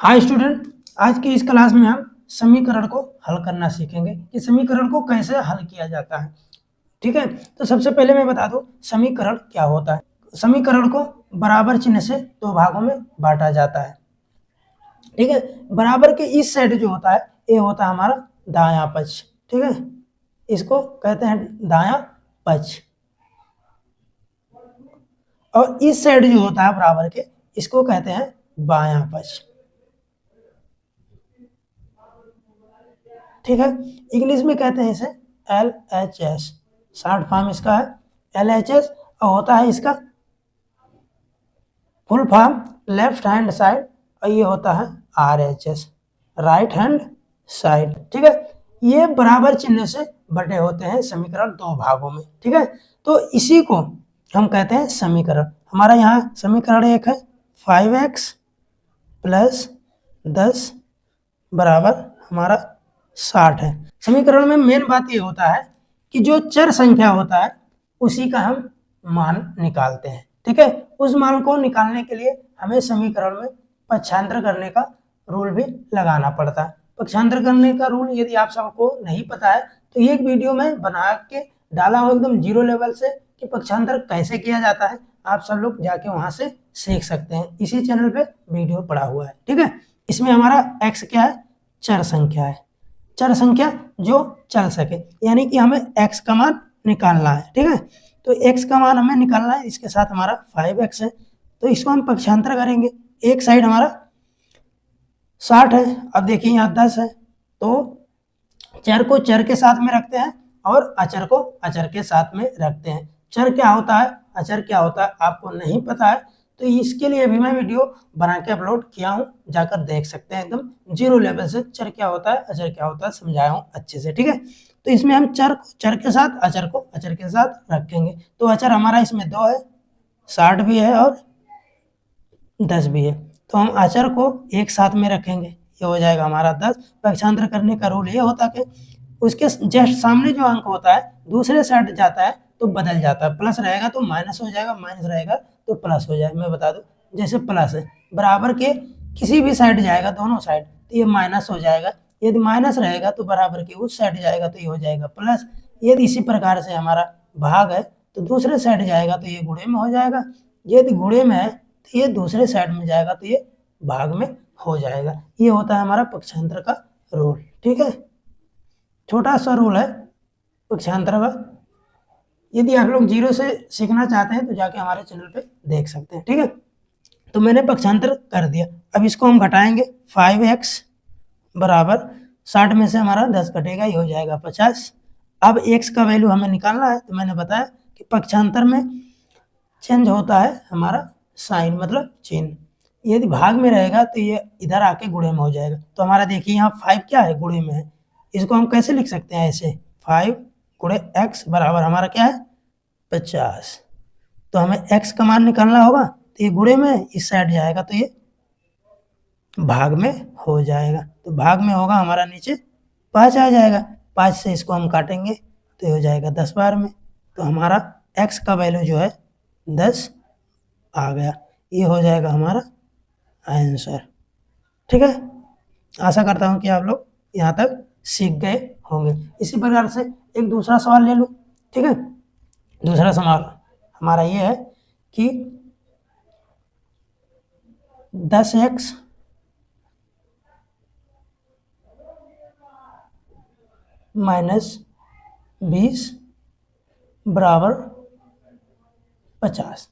Hi student, आज की इस क्लास में हम समीकरण को हल करना सीखेंगे कि समीकरण को कैसे हल किया जाता है। ठीक है, तो सबसे पहले मैं बता दूं समीकरण क्या होता है। समीकरण को बराबर चिन्ह से दो भागों में बांटा जाता है। ठीक है, बराबर के इस साइड जो होता है ये होता है हमारा दायां पक्ष। ठीक है, इसको कहते हैं दायां पक्ष, और इस साइड जो होता है बराबर के इसको कहते हैं बायां पक्ष। ठीक है, इंग्लिश में कहते हैं इसे LHS, शॉर्ट फॉर्म इसका है LHS, और होता है इसका full form left hand side, और ये होता है RHS, राइट हैंड साइड। ठीक है, ये बराबर चिन्ह से बटे होते हैं समीकरण दो भागों में। ठीक है, तो इसी को हम कहते हैं समीकरण। हमारा यहाँ समीकरण एक है 5x प्लस 10 बराबर हमारा 60 है। समीकरण में मेन बात ये होता है कि जो चर संख्या होता है उसी का हम मान निकालते हैं। ठीक है, उस मान को निकालने के लिए हमें समीकरण में पक्षांतर करने का रूल भी लगाना पड़ता है। पक्षांतर करने का रूल यदि आप सबको नहीं पता है तो ये एक वीडियो में बना के डाला हूँ एकदम जीरो लेवल से कि पक्षांतर कैसे किया जाता है। आप सब लोग जाके वहां से सीख सकते हैं, इसी चैनल पे वीडियो पड़ा हुआ है। ठीक है, इसमें हमारा x क्या है, चर संख्या है, चर संख्या जो चल सके, यानी कि हमें x का मान निकालना है। ठीक है, तो x का मान हमें निकालना है, इसके साथ हमारा 5x है, तो इसको हम पक्षांतर करेंगे। एक साइड हमारा 60 है, अब देखिए यहाँ 10 है, तो चर को चर के साथ में रखते हैं और अचर को अचर के साथ में रखते हैं। चर क्या होता है, अचर क्या होता है आपको नहीं पता है तो इसके लिए भी मैं वीडियो बना के अपलोड किया हूँ, जाकर देख सकते हैं। एकदम जीरो लेवल से चर क्या होता है अचर क्या होता है समझाया हूँ अच्छे से। ठीक है, तो इसमें हम चर को चर के साथ अचर को अचर के साथ रखेंगे। तो अचर हमारा इसमें 2 है, 60 भी है और 10 भी है, तो हम अचर को एक साथ में रखेंगे, ये हो जाएगा हमारा 10। पक्षांतर करने का रूल ये होता है कि उसके जस्ट सामने जो अंक होता है दूसरे साइड जाता है तो बदल जाता है, प्लस रहेगा तो माइनस हो जाएगा, माइनस रहेगा तो प्लस हो जाएगा। मैं बता दूं, जैसे प्लस है बराबर के किसी भी साइड जाएगा, दोनों साइड, तो ये माइनस हो जाएगा। यदि माइनस रहेगा तो बराबर के उस साइड जाएगा तो ये हो जाएगा प्लस। यदि इसी प्रकार से हमारा भाग है तो दूसरे साइड जाएगा तो ये गुणे में हो जाएगा, यदि गुणे में है तो ये दूसरे साइड में जाएगा तो ये भाग में हो जाएगा। ये होता है हमारा पक्षांतर का रूल। ठीक है, छोटा सा रूल है पक्षांतर का। यदि आप लोग जीरो से सीखना चाहते हैं तो जाके हमारे चैनल पे देख सकते हैं। ठीक है, तो मैंने पक्षांतर कर दिया, अब इसको हम घटाएंगे। 5x बराबर 60 में से हमारा 10 कटेगा, ये हो जाएगा 50। अब x का वैल्यू हमें निकालना है, तो मैंने बताया कि पक्षांतर में चेंज होता है हमारा साइन, मतलब चिन्ह। यदि भाग में रहेगा तो ये इधर आके गुणे में हो जाएगा। तो हमारा देखिए यहाँ 5 क्या है, गुणे में है, इसको हम कैसे लिख सकते हैं, ऐसे 5 गुणे x बराबर हमारा क्या है 50। तो हमें x का मान निकालना होगा, तो ये गुणे में इस साइड जाएगा तो ये भाग में हो जाएगा, तो भाग में होगा हमारा नीचे 5 आ जाएगा। 5 से इसको हम काटेंगे तो ये हो जाएगा 10 बार में, तो हमारा x का वैल्यू जो है 10 आ गया। ये हो जाएगा हमारा आंसर। ठीक है, आशा करता हूँ कि आप लोग यहाँ तक सीख गए होंगे। इसी प्रकार से एक दूसरा सवाल ले लूँ। ठीक है, दूसरा सवाल हमारा ये है कि 10x माइनस 20 बराबर 50।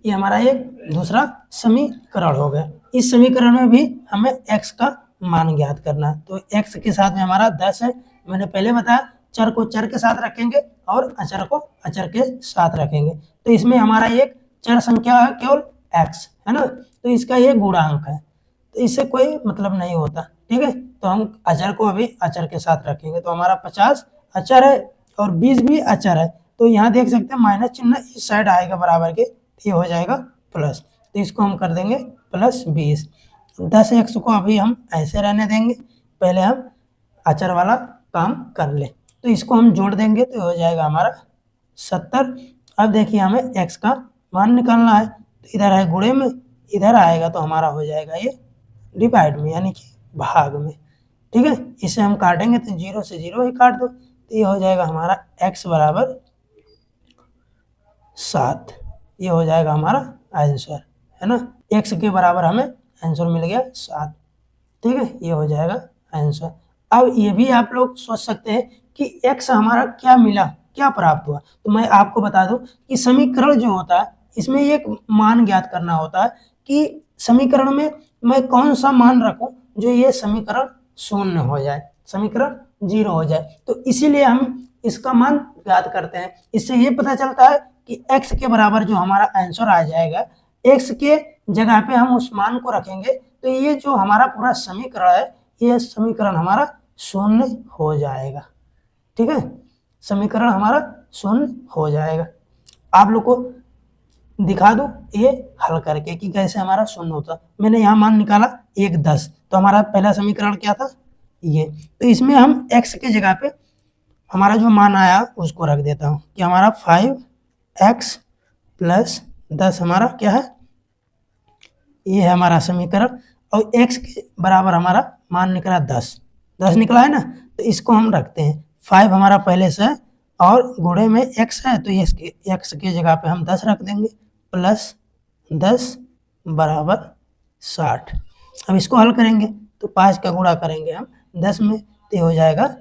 ये हमारा एक दूसरा समीकरण हो गया। इस समीकरण में भी हमें x का मान ज्ञात करना है, तो x के साथ में हमारा 10 है। मैंने पहले बताया चर को चर के साथ रखेंगे और अचर को अचर के साथ रखेंगे, तो इसमें हमारा एक चर संख्या है केवल x है ना, तो इसका ये गुणांक है, तो इससे कोई मतलब नहीं होता। ठीक है, तो हम अचर को अभी अचर के साथ रखेंगे, तो हमारा 50 अचर है और 20 भी अचर है, तो यहाँ देख सकते हैं माइनस चिन्ह इस साइड आएगा बराबर के, ये हो जाएगा प्लस, तो इसको हम कर देंगे प्लस 20। 10x को अभी हम ऐसे रहने देंगे, पहले हम अचर वाला काम कर ले, तो इसको हम जोड़ देंगे तो हो जाएगा हमारा 70। अब देखिए हमें x का मान निकालना है, तो इधर है गुणे में, इधर आएगा तो हमारा हो जाएगा ये डिवाइड में यानी कि भाग में, ठीक है। इसे हम काटेंगे तो 0 से 0 ही काट दो, तो ये हो जाएगा हमारा x बराबर 7। ये हो जाएगा हमारा आंसर, है ना। x के बराबर हमें आंसर मिल गया 7, ठीक है। ये हो जाएगा आंसर। अब ये भी आप लोग सोच सकते हैं कि x हमारा क्या मिला, क्या प्राप्त हुआ। तो मैं आपको बता दूं कि समीकरण जो होता है इसमें एक मान ज्ञात करना होता है कि समीकरण में मैं कौन सा मान रखूं जो ये समीकरण शून्य हो जाए, समीकरण 0 हो जाए। तो इसीलिए हम इसका मान ज्ञात करते हैं। इससे ये पता चलता है कि x के बराबर जो हमारा आंसर आ जाएगा, x के जगह पे हम उस मान को रखेंगे तो ये जो हमारा पूरा समीकरण है ये समीकरण हमारा शून्य हो जाएगा, ठीक है। समीकरण हमारा शून्य हो जाएगा। आप लोग को दिखा दो ये हल करके कि कैसे हमारा शून्य होता। मैंने यहाँ मान निकाला 1 10, तो हमारा पहला समीकरण क्या था ये। तो इसमें हम x के जगह पे हमारा जो मान आया उसको रख देता हूँ कि हमारा 5x प्लस 10 हमारा क्या है, ये है हमारा समीकरण। और x के बराबर हमारा मान निकला 10 निकला है ना, तो इसको हम रखते हैं। 5 हमारा पहले से है और गुणे में x है, तो x के जगह पे हम 10 रख देंगे, प्लस 10 बराबर 60। अब इसको हल करेंगे तो 5 का गुणा करेंगे हम 10 में, तो हो जाएगा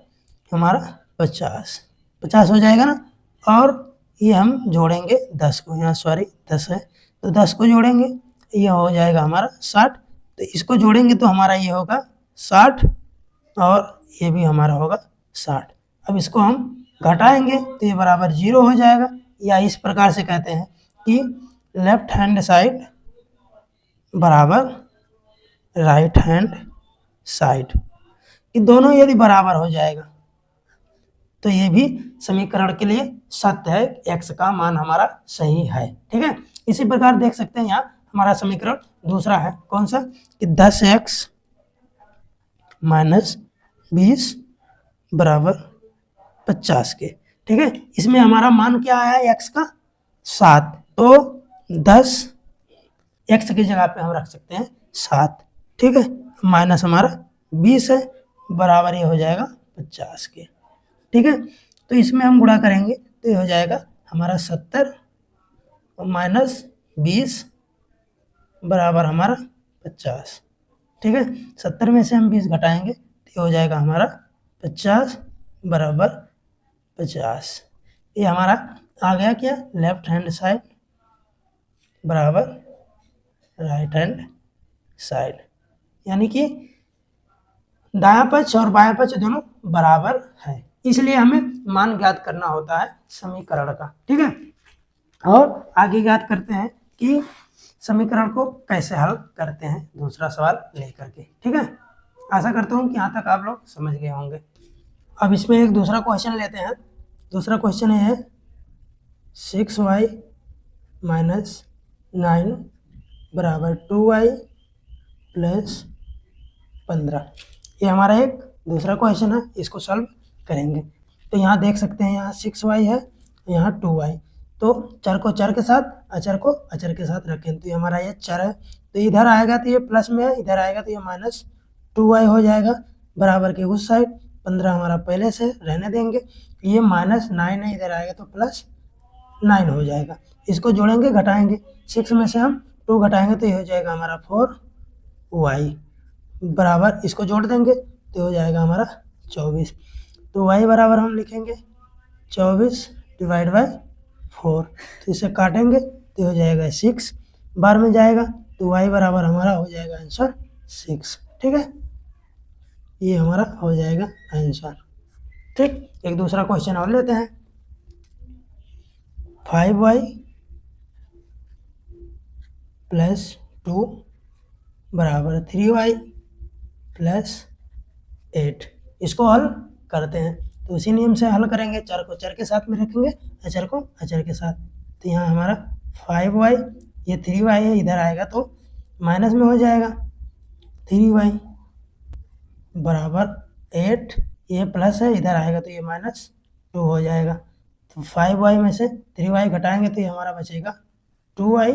हमारा 50 हो जाएगा ना। और ये हम जोड़ेंगे 10 को, यहाँ सॉरी 10 है तो 10 को जोड़ेंगे, ये हो जाएगा हमारा 60। तो इसको जोड़ेंगे तो हमारा ये होगा 60 और ये भी हमारा होगा 60। अब इसको हम घटाएंगे तो ये बराबर 0 हो जाएगा। या इस प्रकार से कहते हैं कि लेफ्ट हैंड साइड बराबर राइट हैंड साइड, ये दोनों यदि बराबर हो जाएगा तो ये भी समीकरण के लिए सत्य है, x का मान हमारा सही है, ठीक है। इसी प्रकार देख सकते हैं यहाँ हमारा समीकरण दूसरा है कौन सा कि 10x माइनस 20 बराबर 50 के, ठीक है। इसमें हमारा मान क्या आया x का 7, तो 10 x की जगह पे हम रख सकते हैं 7, ठीक है। माइनस हमारा 20 है बराबर ये हो जाएगा 50 के, ठीक है। तो इसमें हम गुणा करेंगे तो ये हो जाएगा हमारा 70 और माइनस 20 बराबर हमारा 50, ठीक है। 70 में से हम 20 घटाएंगे तो ये हो जाएगा हमारा 50 बराबर 50। ये हमारा आ गया क्या, लेफ्ट हैंड साइड बराबर राइट हैंड साइड, यानी कि दायां पक्ष और बायां पक्ष दोनों बराबर है, इसलिए हमें मान ज्ञात करना होता है समीकरण का, ठीक है। और आगे ज्ञात करते हैं कि समीकरण को कैसे हल करते हैं दूसरा सवाल लेकर के, ठीक है। आशा करता हूँ कि यहाँ तक आप लोग समझ गए होंगे। अब इसमें एक दूसरा क्वेश्चन लेते हैं। दूसरा क्वेश्चन है 6y माइनस 9 बराबर 2y प्लस 15। ये हमारा एक दूसरा क्वेश्चन है, इसको सॉल्व करेंगे। तो यहाँ देख सकते हैं यहाँ 6y है, यहाँ 2y, तो चर को चर के साथ अचर को अचर के साथ रखें तो ये हमारा ये चर है, तो इधर आएगा तो ये प्लस में है, इधर आएगा तो ये माइनस 2y हो जाएगा बराबर के उस साइड। 15 हमारा पहले से रहने देंगे, ये माइनस 9 है, इधर आएगा तो प्लस 9 हो जाएगा। इसको जोड़ेंगे घटाएंगे, 6 में से हम 2 घटाएंगे तो ये हो जाएगा हमारा 4y बराबर, इसको जोड़ देंगे तो हो जाएगा हमारा 24। तो y बराबर हम लिखेंगे 24 डिवाइड बाय 4, तो इसे काटेंगे तो हो जाएगा 6, बार में जाएगा तो y बराबर हमारा हो जाएगा आंसर 6, ठीक है। ये हमारा हो जाएगा आंसर, ठीक। एक दूसरा क्वेश्चन और लेते हैं। 5y प्लस 2 बराबर 3y प्लस 8, इसको हल करते हैं। तो उसी नियम से हल करेंगे, चर को चर के साथ में रखेंगे, अचर को अचर के साथ। तो यहाँ हमारा 5y, ये 3y है, इधर आएगा तो माइनस में हो जाएगा 3y बराबर 8, ये प्लस है, इधर आएगा तो ये माइनस 2 हो जाएगा। तो 5y में से 3y घटाएंगे तो ये हमारा बचेगा 2y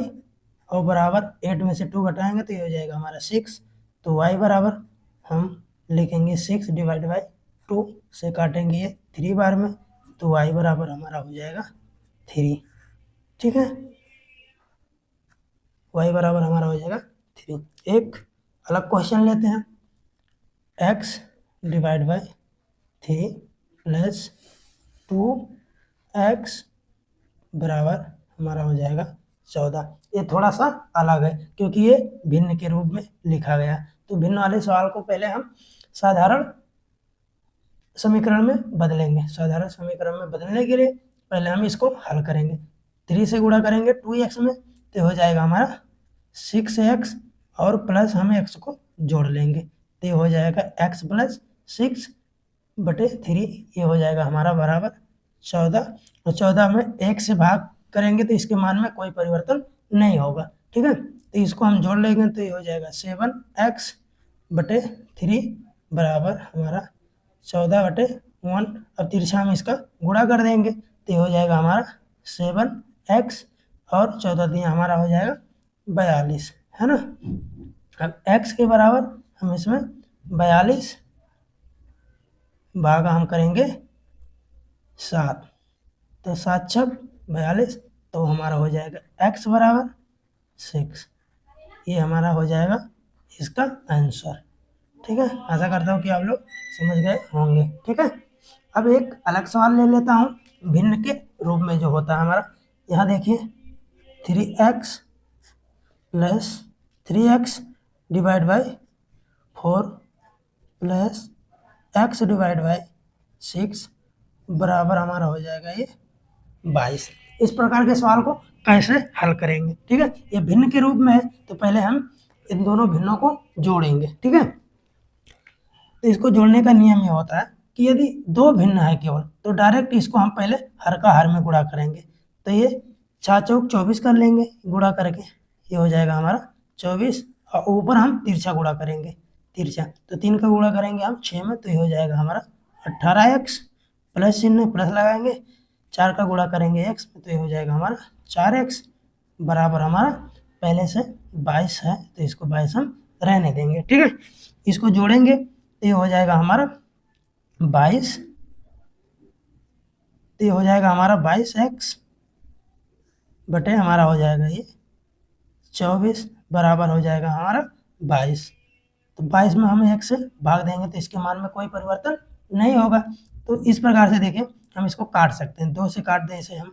और बराबर 8 में से 2 घटाएंगे तो ये हो जाएगा हमारा 6। तो y बराबर हम लिखेंगे 6 डिवाइड बाई 2 से काटेंगे ये 3 बार में, तो y बराबर हमारा हो जाएगा 3। ठीक है, y बराबर हमारा हो जाएगा 3। एक अलग क्वेश्चन लेते हैं, x divide by 3 plus 2x बराबर हमारा हो जाएगा 14। ये थोड़ा सा अलग है क्योंकि ये भिन्न के रूप में लिखा गया। तो भिन्न वाले सवाल को पहले हम साधारण समीकरण में बदलेंगे। साधारण समीकरण में बदलने के लिए पहले हम इसको हल करेंगे। 3 से गुणा करेंगे 2x में, तो हो जाएगा हमारा 6x और प्लस हम x को जोड़ लेंगे, तो ये हो जाएगा x प्लस 6/3। ये हो जाएगा हमारा बराबर 14, और 14 में 1 से भाग करेंगे तो इसके मान में कोई परिवर्तन नहीं होगा। ठीक है, तो इसको हम जोड़ लेंगे तो ये हो जाएगा 7x/3 बराबर हमारा 14/1। अब तिरछा में इसका गुणा कर देंगे तो ये हो जाएगा हमारा 7x और 14 दिया हमारा हो जाएगा 42, है ना। अब x के बराबर हम इसमें 42 भागा हम करेंगे 7, तो 7 छक 42, तो हमारा हो जाएगा x बराबर 6। ये हमारा हो जाएगा इसका आंसर। ठीक है, आशा करता हूँ कि आप लोग समझ गए होंगे। ठीक है, अब एक अलग सवाल ले लेता हूँ, भिन्न के रूप में जो होता है हमारा। यहाँ देखिए 3x plus 3x divide by 4 plus x divide by 6 बराबर हमारा हो जाएगा ये 22। इस प्रकार के सवाल को कैसे हल करेंगे? ठीक है, ये भिन्न के रूप में है तो पहले हम इन दोनों भिन्नों को जोड़ेंगे। ठीक है, तो इसको जोड़ने का नियम ये होता है कि यदि दो भिन्न है केवल तो डायरेक्ट इसको हम पहले हर का हर में गुणा करेंगे। तो ये 4 चौक 24 कर लेंगे गुणा करके, ये हो जाएगा हमारा 24, और ऊपर हम तिरछा गुणा करेंगे, तिरछा तो 3 का गुणा करेंगे हम 6 में, तो ये हो जाएगा हमारा 18x प्लस चिन्ह प्लस लगाएंगे, 4 का गुणा करेंगे x में, तो ये हो जाएगा हमारा 4x बराबर हमारा पहले से 22 है तो इसको 22 हम रहने देंगे। ठीक है, इसको जोड़ेंगे तो ये हो जाएगा हमारा 22, तो ये हो जाएगा हमारा 22x बटे हमारा हो जाएगा ये 24 बराबर हो जाएगा हमारा 22। तो 22 में हम 1 से भाग देंगे तो इसके मान में कोई परिवर्तन नहीं होगा। तो इस प्रकार से देखिए हम इसको काट सकते हैं, 2 से काट दें इसे हम,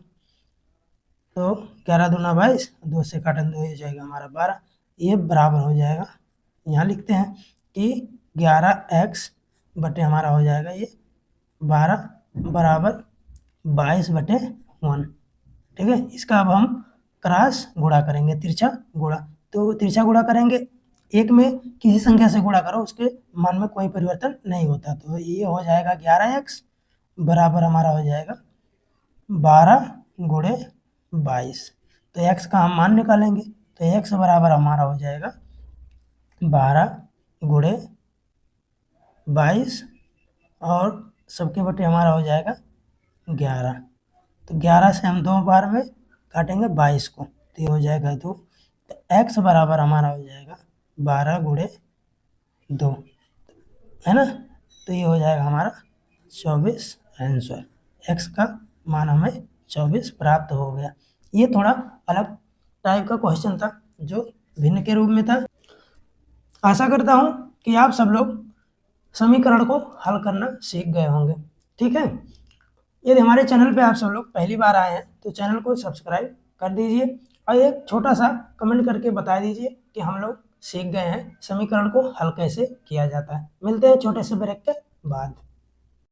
तो 11 दूना 22, 2 से काटें तो हो जाएगा हमारा 12। ये बराबर हो जाएगा, यहाँ लिखते हैं कि 11x बटे हमारा हो जाएगा ये 12 बराबर 22/1। ठीक है, इसका अब हम क्रॉस गुणा करेंगे, तिरछा गुणा। तो तिरछा गुणा करेंगे, एक में किसी संख्या से गुणा करो उसके मान में कोई परिवर्तन नहीं होता, तो ये हो जाएगा 11x बराबर हमारा हो जाएगा 12 गुणे 22। तो x का हम मान निकालेंगे तो x बराबर हमारा हो जाएगा 12 गुणे 22 और सबके बटे हमारा हो जाएगा 11। तो 11 से हम 2 बार में काटेंगे 22 को, तो ये हो जाएगा 2। तो x बराबर हमारा हो जाएगा 12 गुणे 2, है ना। तो ये हो जाएगा हमारा 24 आंसर। x का मान हमें 24 प्राप्त हो गया। ये थोड़ा अलग टाइप का क्वेश्चन था जो भिन्न के रूप में था। आशा करता हूँ कि आप सब लोग समीकरण को हल करना सीख गए होंगे। ठीक है, यदि हमारे चैनल पे आप सब लोग पहली बार आए हैं तो चैनल को सब्सक्राइब कर दीजिए और एक छोटा सा कमेंट करके बता दीजिए कि हम लोग सीख गए हैं समीकरण को हल कैसे किया जाता है। मिलते हैं छोटे से ब्रेक के बाद।